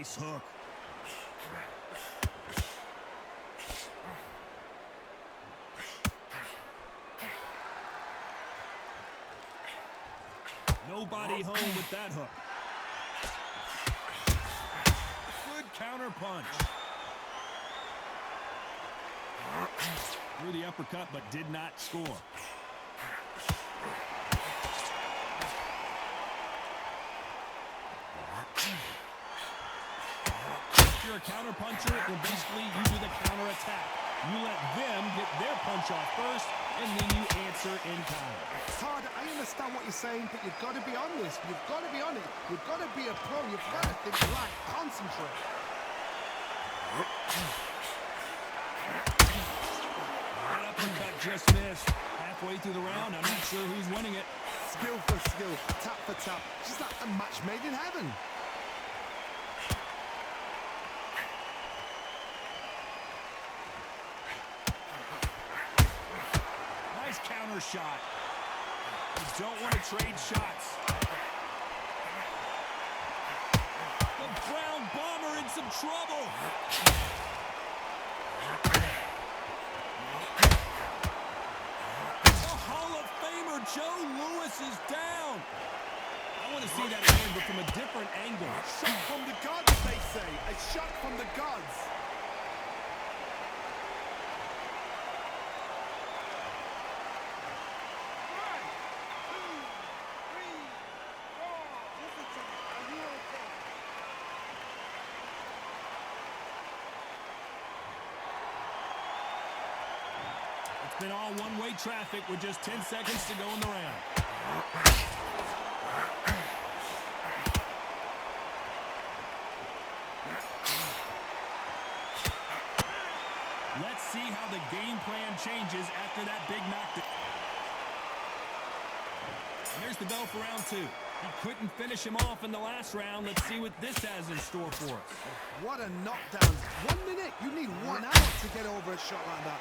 Nice hook. Nobody home with that hook. Good counter punch. Threw the uppercut but did not score. If you're a counter puncher, then basically you do the counter attack. You let them get their punch off first, and then you answer in kind. It's hard. I understand what you're saying, but you've got to be on this. You've got to be on it. You've got to be a pro. You've got to think right. Concentrate. That uppercut just missed. Halfway through the round, I'm not sure who's winning it. Skill for skill, tap for tap. Just like a match made in heaven. Nice counter shot. You don't want to trade shots. The ground bomber in some trouble. The Hall of Famer Joe Louis is down. I want to see that again, but from a different angle. Shot from the gods, they say. A shot from the gods. It's been all one-way traffic with just 10 seconds to go in the round. Let's see how the game plan changes after that big knockdown. And there's the bell for round two. He couldn't finish him off in the last round. Let's see what this has in store for us. What a knockdown. 1 minute. You need 1 hour to get over a shot like that.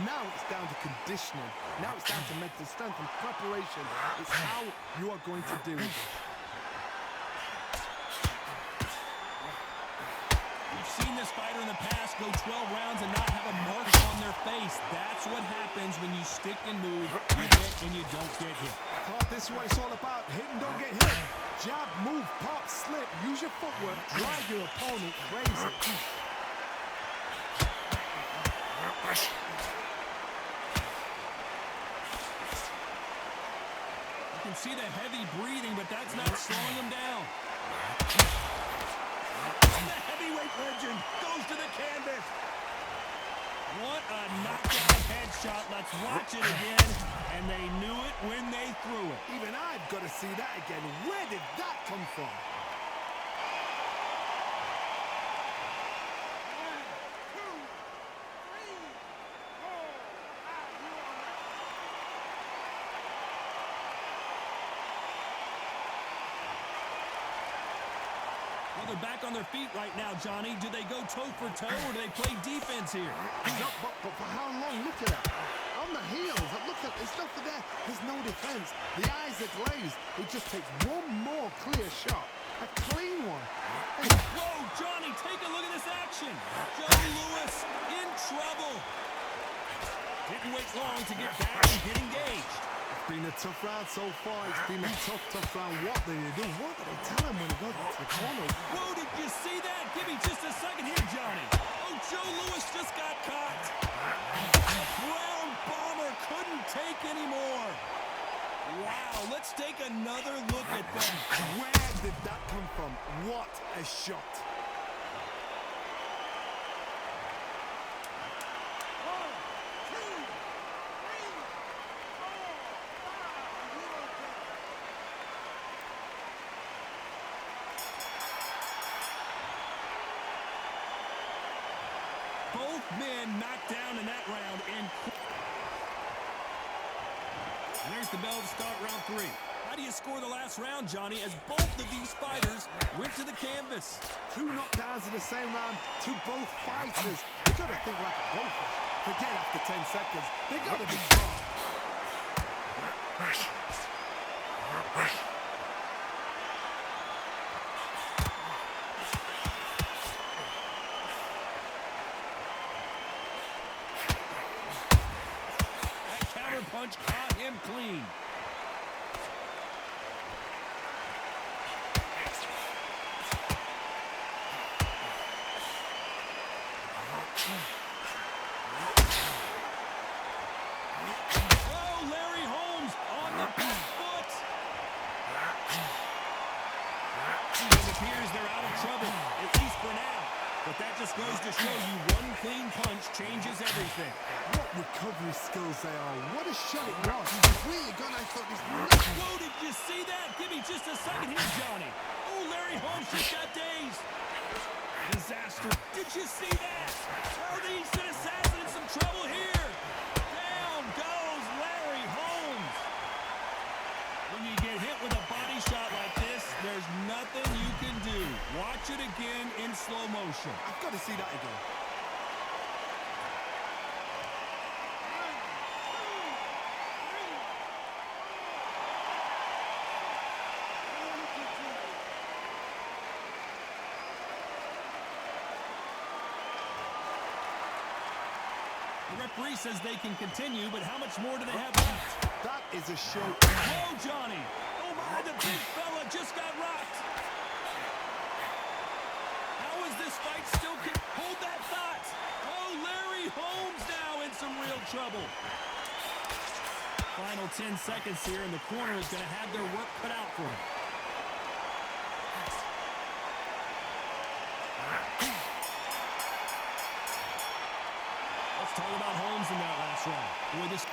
Now it's down to conditioning. Now it's down to mental strength and preparation. It's how you are going to do it. We've seen this fighter in the past go 12 rounds and not have a mark on their face. That's what happens when you stick and move, you hit and you don't get hit. Oh, this is what it's all about. Hit and don't get hit. Jab, move, pop, slip. Use your footwork. Drive your opponent crazy. You can see the heavy breathing, but that's not slowing him down. The heavyweight legend goes to the canvas. What a knockdown headshot. Let's watch it again. And they knew it when they threw it. Even I've got to see that again. Where did that come from? Well, they're back on their feet right now, Johnny. Do they go toe for toe or do they play defense here? No, but for how long? Look at that. On the heels. Look at there's nothing there. There's no defense. The eyes are glazed. It just takes one more clear shot. A clean one. And whoa, Johnny, take a look at this action. Joe Louis in trouble. Didn't wait long to get back and get engaged. It's been a tough round so far. It's been a tough round. What do they do? What do they tell him when he goes to the corner? Whoa, did you see that? Give me just a second here, Johnny. Oh, Joe Louis just got caught. Ground bomber couldn't take anymore. Wow, let's take another look at them. Where did that come from? What a shot. Both men knocked down in that round. And there's the bell to start round three. How do you score the last round, Johnny, as both of these fighters went to the canvas? 2 knockdowns in the same round to both fighters. They got to think like a golfer. Forget after 10 seconds. They got to be strong. 13. Oh, Larry Holmes on the back foot. It appears they're out of trouble, at least for now. But that just goes to show you one clean punch changes everything. What recovery skills they are. What a shot it was. Completely gone. I thought this. Whoa, did you see that? Give me just a second here, Johnny. Oh, Larry Holmes just got dazed. Disaster. Did you see that? Are the instant assassin in some trouble here? Down goes Larry Holmes. When you get hit with a body shot like this, there's nothing you can do. Watch it again in slow motion. I've got to see that again. The referee says they can continue, but how much more do they have left? That is a show. Whoa, Johnny. Oh, my, the big fella just got rocked. How is this fight still? Hold that thought. Oh, Larry Holmes now in some real trouble. Final 10 seconds here, and the corner is going to have their work cut out for them. Let's talk about Holmes in that last round. Boy, this...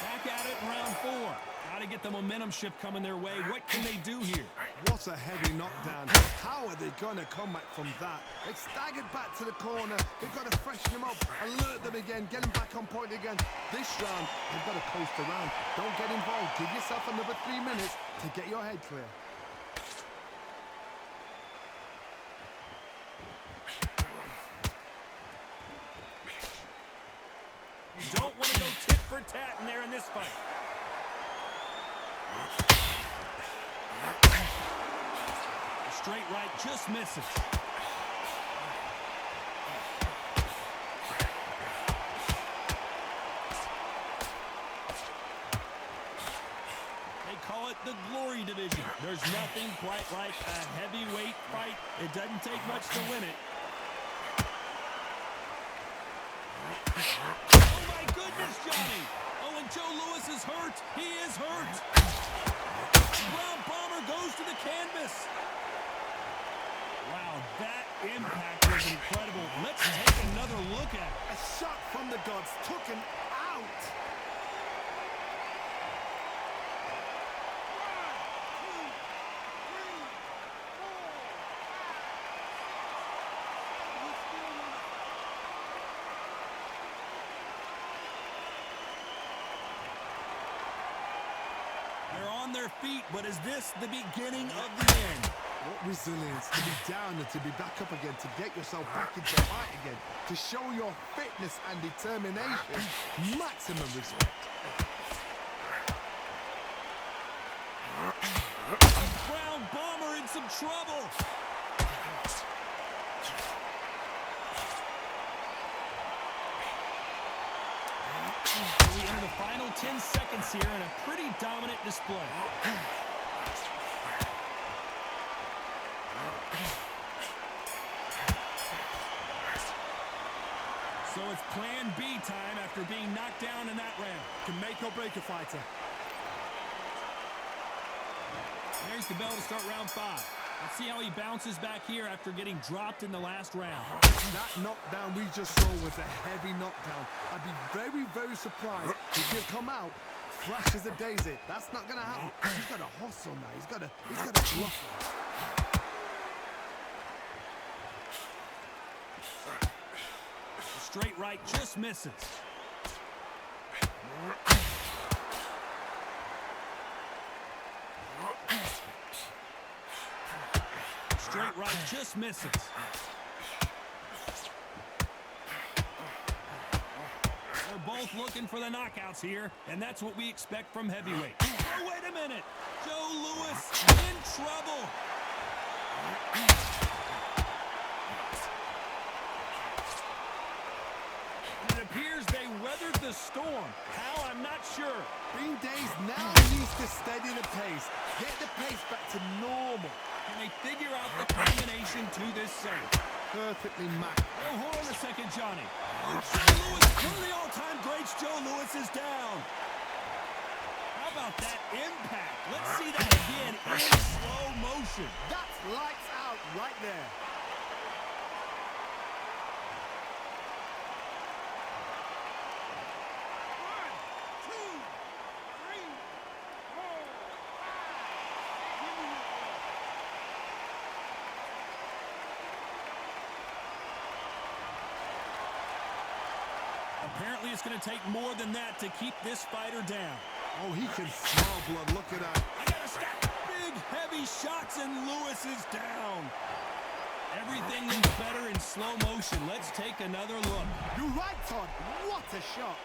Back at it in round 4. Got to get the momentum shift coming their way. What can they do here? What a heavy knockdown. How are they going to come back from that? They staggered back to the corner. They've got to freshen them up, alert them again, get them back on point again. This round, they've got to coast around. Don't get involved. Give yourself another 3 minutes to get your head clear. You don't want to go tit for tat in there in this fight. The straight right just misses. They call it the glory division. There's nothing quite like a heavyweight fight. It doesn't take much to win it. Oh my goodness, Johnny! Oh, and Joe Louis is hurt. He is hurt. Ground bomber goes to the canvas. Wow, that impact was incredible. Let's take another look at it. A shot from the gods took him out. They're on their feet, but is this the beginning of the end? What resilience to be down and to be back up again, to get yourself back into the fight again, to show your fitness and determination. Maximum respect. Ground bomber in some trouble. We enter the final 10 seconds here in a pretty dominant display. So it's plan B time after being knocked down in that round. Can make or break a fighter. There's the bell to start round 5. Let's see how he bounces back here after getting dropped in the last round. That knockdown we just saw was a heavy knockdown. I'd be very, very surprised if he'd come out fresh as a daisy. That's not gonna happen. He's got a hustle now. He's got a bluff. Straight right just misses. Straight right just misses. They're both looking for the knockouts here, and that's what we expect from heavyweight. Oh, wait a minute. Joe Louis in trouble. It appears they weathered the storm. How? I'm not sure. Being dazed now needs to steady the pace. Get the pace back to normal. Can they figure out the combination to this save? Perfectly matched. Oh, hold on a second, Johnny. Oh, Joe Louis, one of the all-time greats, Joe Louis is down. How about that impact? Let's see that again in slow motion. That's lights out right there. Apparently, it's going to take more than that to keep this fighter down. Oh, he can smell blood. Look at that. I got to stop. Big, heavy shots, and Louis is down. Everything looks better in slow motion. Let's take another look. You're right, Todd. What a shot.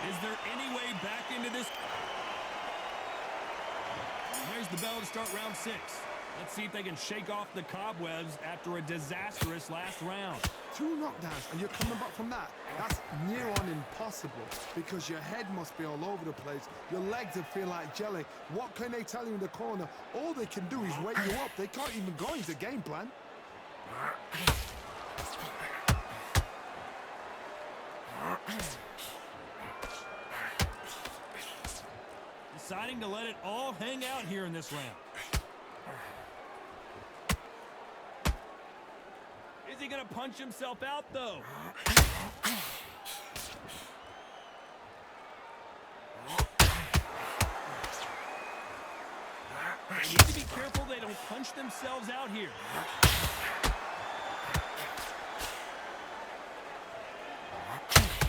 Is there any way back into this? There's the bell to start round 6. Let's see if they can shake off the cobwebs after a disastrous last round. 2 knockdowns and you're coming back from that. That's near on impossible because your head must be all over the place. Your legs will feel like jelly. What can they tell you in the corner? All they can do is wake you up. They can't even go into game plan. Deciding to let it all hang out here in this round. Is he going to punch himself out, though? They need to be careful they don't punch themselves out here.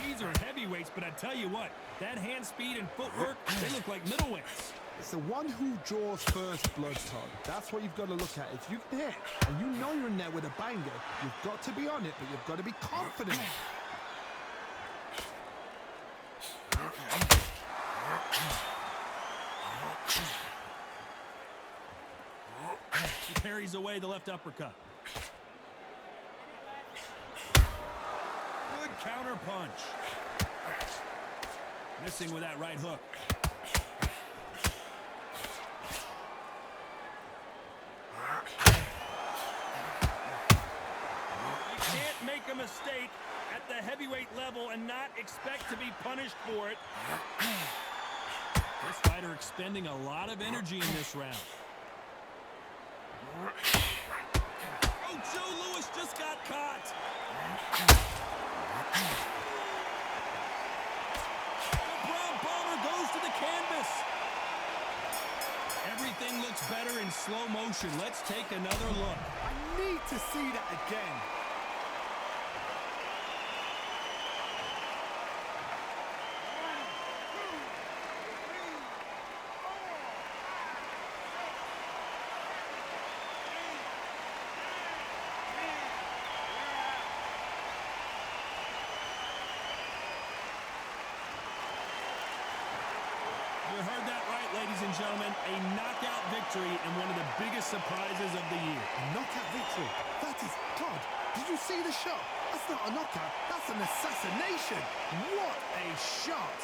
These are heavyweights, but I tell you what, that hand speed and footwork, they look like middleweights. It's the one who draws first blood, Todd. That's what you've got to look at. If you can hit and you know you're in there with a banger, you've got to be on it, but you've got to be confident. He parries away the left uppercut. Good counter punch. Missing with that right hook. You can't make a mistake at the heavyweight level and not expect to be punished for it. This fighter expending a lot of energy in this round. Oh, Joe Louis just got caught. The Brown Bomber goes to the canvas. Everything looks better in slow motion. Let's take another look. I need to see that again. You heard that right, ladies and gentlemen. A knockout victory and one of the biggest surprises of the year. A knockout victory. That is, Todd, did you see the shot? That's not a knockout. That's an assassination. What a shot.